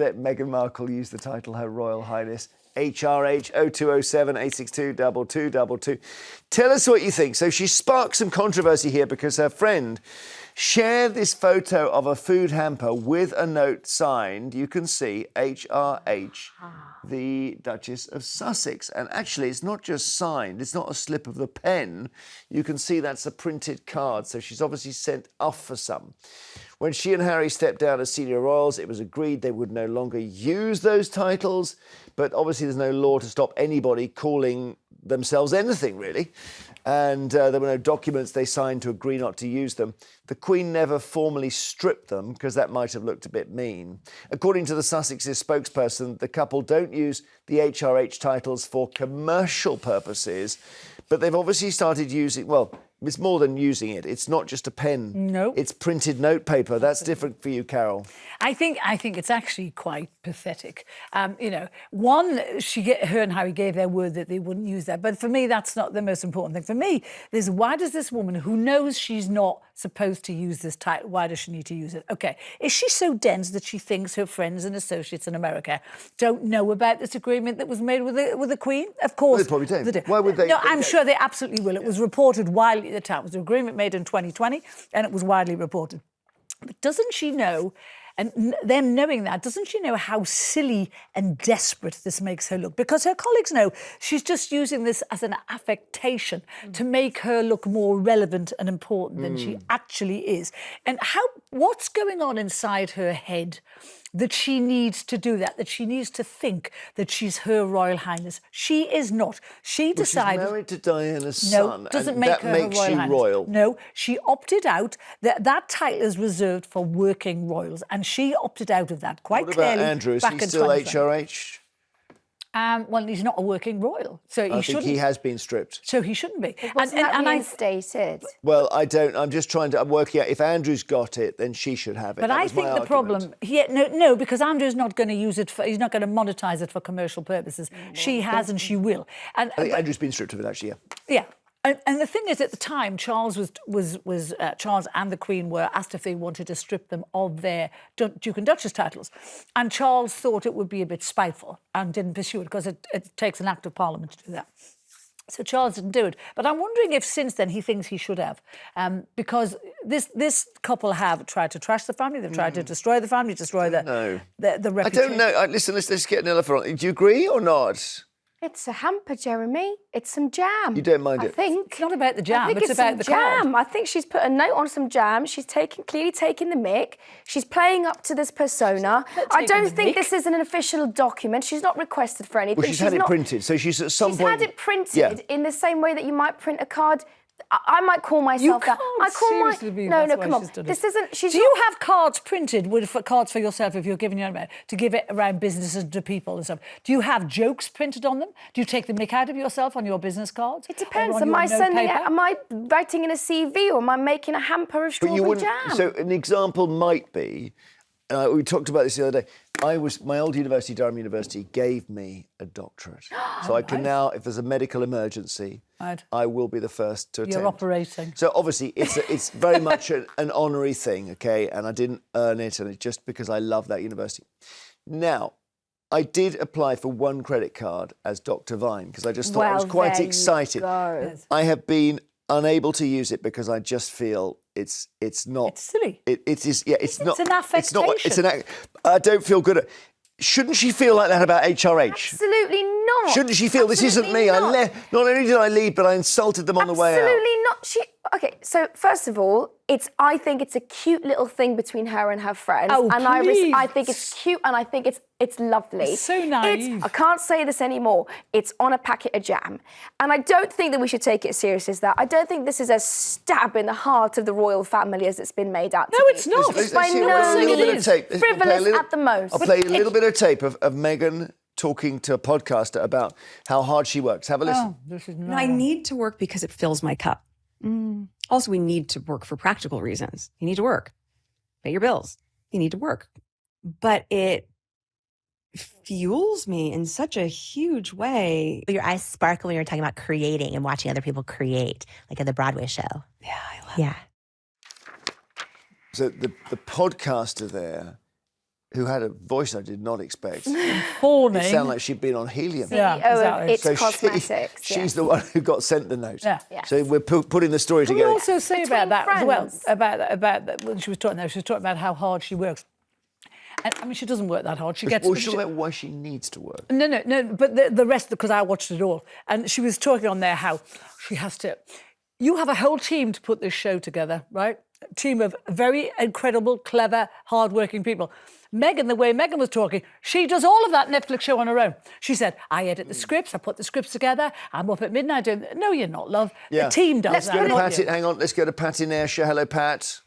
Let Meghan Markle use the title Her Royal Highness. HRH 0207 862 2222. Tell us what you think. So she sparked some controversy here because her friend shared this photo of a food hamper with a note signed, you can see, HRH, the Duchess of Sussex. And actually, it's not just signed, it's not a slip of the pen. You can see that's a printed card, so she's obviously sent off for some. When she and Harry stepped down as senior royals, it was agreed they would no longer use those titles, but obviously there's no law to stop anybody calling themselves anything, really. And there were no documents they signed to agree not to use them. The Queen never formally stripped them because that might have looked a bit mean. According to the Sussexes spokesperson, the couple don't use the HRH titles for commercial purposes, but they've obviously started using, well, it's more than using it. It's not just a pen. No. It's printed notepaper. That's different for you, Carole. I think it's actually quite pathetic. One, her and Harry gave their word that they wouldn't use that. But for me, that's not the most important thing. For me, there's why does this woman who knows she's not supposed to use this title, why does she need to use it? Okay, is she so dense that she thinks her friends and associates in America don't know about this agreement that was made with the Queen? Of course. They probably don't. Why would they? No, I'm sure they absolutely will. It was reported widely at the time. It was an agreement made in 2020 and it was widely reported. But doesn't she know, and them knowing that, doesn't she know how silly and desperate this makes her look? Because her colleagues know she's just using this as an affectation to make her look more relevant and important than she actually is. And what's going on inside her head that she needs to do that she needs to think that she's Her Royal Highness? She is not. She decided... She's married to Diana's son. No, doesn't make her Her Royal Highness. Royal. No, she opted out. That title is reserved for working royals, and she opted out of that quite clearly. What about Andrew? Is he still HRH? Well, he's not a working royal, so he shouldn't. I think he has been stripped. So he shouldn't be. Wasn't that reinstated? Well, I don't. I'm just trying to. I'm working out if Andrew's got it, then she should have it. But I think the problem. No, because Andrew's not going to use it. He's not going to monetize it for commercial purposes. She has, and she will. And I think Andrew's been stripped of it, actually. Yeah. And the thing is, at the time, Charles Charles and the Queen were asked if they wanted to strip them of their Duke and Duchess titles, and Charles thought it would be a bit spiteful and didn't pursue it because it takes an act of Parliament to do that. So Charles didn't do it. But I'm wondering if since then he thinks he should have, because this couple have tried to trash the family, they've tried to destroy the family, destroy the reputation. I don't know. Listen, let's get Nelufar on. Do you agree or not? It's a hamper, Jeremy. It's some jam. You don't mind it? I think. It's not about the jam, it's about the jam. card. I think she's put a note on some jam. She's clearly taking the mick. She's playing up to this persona. I don't think this is an official document. She's not requested for anything. Well, she's had it printed, so she's at some point... She's had it printed in the same way that you might print a card. I might call myself that. I call No, come on. This isn't. Do you have cards printed with cards for yourself if you're giving your own to give it around businesses to people and stuff? Do you have jokes printed on them? Do you take the mick out of yourself on your business cards? It depends. Am I writing in a CV or am I making a hamper of strawberry jam? So an example might be. We talked about this the other day. My old university, Durham University, gave me a doctorate. So I can now, if there's a medical emergency, I will be the first to attend. You're operating. So obviously it's very much an honorary thing, okay? And I didn't earn it, and it's just because I love that university. Now, I did apply for one credit card as Dr. Vine because I just thought I was quite excited. I have been unable to use it because I just feel it's not. It's silly. It's not. It's an affectation. I don't feel good at. Shouldn't she feel like that about HRH? Absolutely not. Shouldn't she feel this isn't me? Not only did I leave, but I insulted them on the way out. Absolutely not. Okay, so first of all, I think it's a cute little thing between her and her friends. Oh, and please. I think it's cute and I think it's lovely. It's so naive. I can't say this anymore. It's on a packet of jam. And I don't think that we should take it as serious as that. I don't think this is a stab in the heart of the royal family as it's been made out to be. No, it's not. Let's see a little bit of tape. Frivolous at the most. I'll play a little bit of tape of Meghan talking to a podcaster about how hard she works. Have a listen. This is I need to work because it fills my cup. Also, we need to work for practical reasons. You need to work. Pay your bills. You need to work. But it fuels me in such a huge way. Your eyes sparkle when you're talking about creating and watching other people create, like at the Broadway show. Yeah, I love it. So the podcaster there who had a voice I did not expect. Fawning. It sounded like she'd been on helium. Yeah, exactly. It's Cosmetics. She's the one who got sent the note. Yeah. Yes. So we're putting the story Can we together. also say Between about that as well? friends. About that when she was talking there, she was talking about how hard she works. And I mean, she doesn't work that hard. She gets. Well, she's talking about why she needs to work. No. But the rest, because I watched it all, and she was talking on there how she has to. You have a whole team to put this show together, right? A team of very incredible, clever, hard-working people. Meghan, the way Meghan was talking, she does all of that Netflix show on her own. She said, I edit the scripts, I put the scripts together, I'm up at midnight doing... No, you're not, love. Yeah. The team does that. not you. Hang on, let's go to Pat in Ayrshire. Hello, Pat.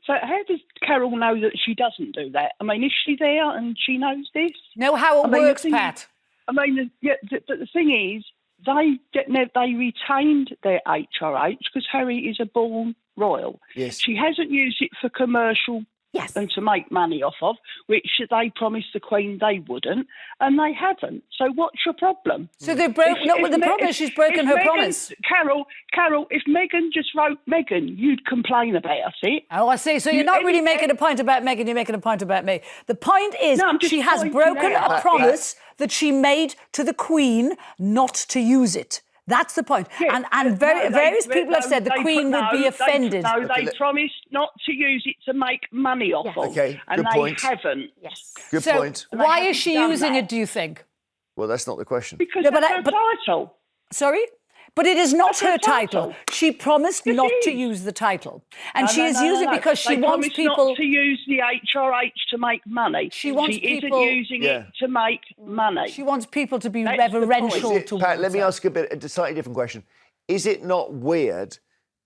So how does Carole know that she doesn't do that? I mean, is she there and she knows this? Know how it works, Pat. But the thing is, they retained their HRH because Harry is a born royal. Yes. She hasn't used it for commercial Yes. and to make money off of, which they promised the Queen they wouldn't, and they haven't. So what's your problem? So they've broken... No, the problem is she's broken her promise. Carole, if Meghan just wrote Meghan, you'd complain about it. Oh, I see. So you're not really making a point about Meghan, you're making a point about me. The point is No, I'm just she has pointing broken out. a promise that she made to the Queen not to use it. That's the point. Yeah, and various people have said the Queen would be offended. They promised not to use it to make money off of. Okay, and good they point. haven't. Yes. Good So point. why haven't is she done using that. it, do you think? Well, that's not the question. Because Yeah, but that's I- her but- title. Sorry? But it is not That's her her title. title. She promised Yes, not it to is. use the title. And No, she no, is no, using no. it because she They wants promised people... not to use the HRH to make money. She wants people- isn't using Yeah. it to make money. She wants people to be That's the point. reverential Is it- towards Pat, let me her. ask a slightly different question. Is it not weird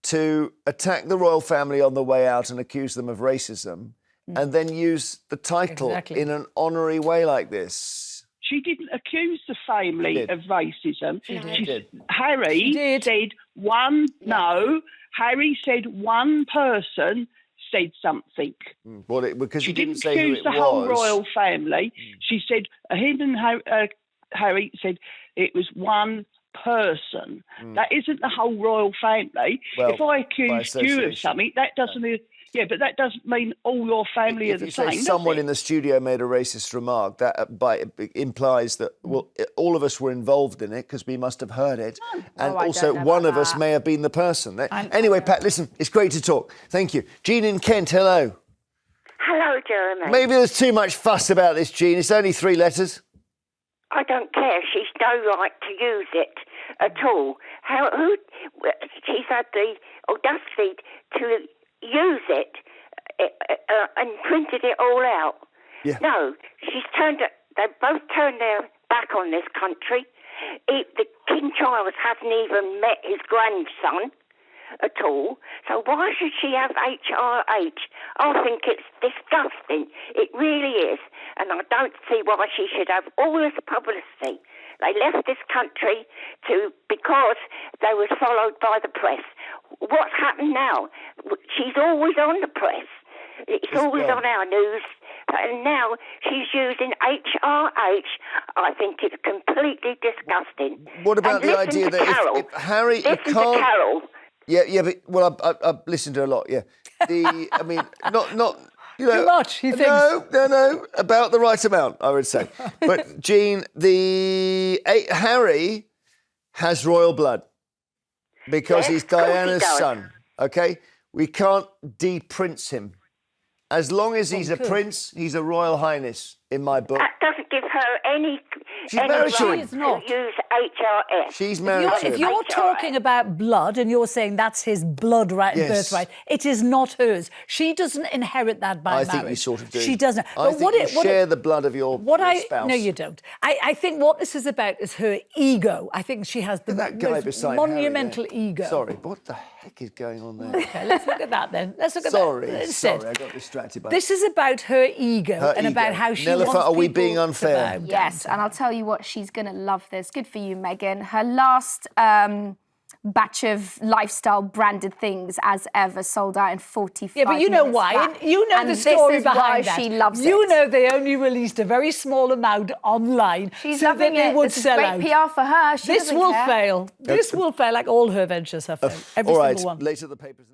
to attack the royal family on the way out and accuse them of racism and then use the title Exactly. in an honorary way like this? She didn't accuse the family Did. of racism. She did. Harry She did. said no. Harry said one person said something. Well, because She you didn't didn't say who accuse it the was. whole royal family. She said him and Harry said it was one person. That isn't the whole royal family. Well, if I accused you association. of something, that doesn't. Yeah, but that doesn't mean all your family are If the you same. say does someone it? in the studio made a racist remark, that implies that all of us were involved in it because we must have heard it, and Oh, I also don't know one about of us that. may have been the person. Anyway, Pat, listen, it's great to talk. Thank you, Jean in Kent. Hello. Hello, Jeremy. Maybe there's too much fuss about this, Jean. It's only 3 letters. I don't care. She's no right to use it at all. She's had the audacity to use it and printed it all out. Yeah. No, they both turned their back on this country. The King Charles hasn't even met his grandson at all. So why should she have HRH? I think it's disgusting. It really is. And I don't see why she should have all this publicity. They left this country because they were followed by the press. What's happened now? She's always on the press. It's always on our news. And now she's using HRH. I think it's completely disgusting. What about And the listen idea to that Carole. if Harry, you Listen to can't... Carole. Yeah, but I've listened to her a lot. Yeah, I mean, not you know, Too much, he thinks. No, about the right amount, I would say. But Jean, Harry has royal blood because Yes, he's of course he Diana's does. son. Okay, we can't de-prince him. As long as he's a prince, he's a royal highness in my book. That doesn't give her any She's married to right him. She is not. to use HRS. She's married to If him. you're talking about blood and you're saying that's his blood right, Yes. birthright, it is not hers. She doesn't inherit that by I marriage. think you sort of do. She doesn't. I think you share the blood of your spouse. No, you don't. I think what this is about is her ego. I think she has the That guy most beside monumental Harry there. ego. Sorry, what the heck is going on there? Okay, let's look at that then. Let's look at Sorry, that instead. I got distracted by This is about her ego Her and about ego. how she Nelufar, wants are we people being to unfair? bow down Yes, to and her. I'll tell you what, she's going to love this. Good for you, Meghan. Her last batch of lifestyle branded things as ever sold out in 45 Yeah, but you know minutes why. flat. You know And the this story is behind why that. she loves You it. know they only released a very small amount online She's so that loving they it. would This is sell great out. PR for her. She This doesn't will care. fail. This will fail like all her ventures have failed. Every All right, single one. later the papers.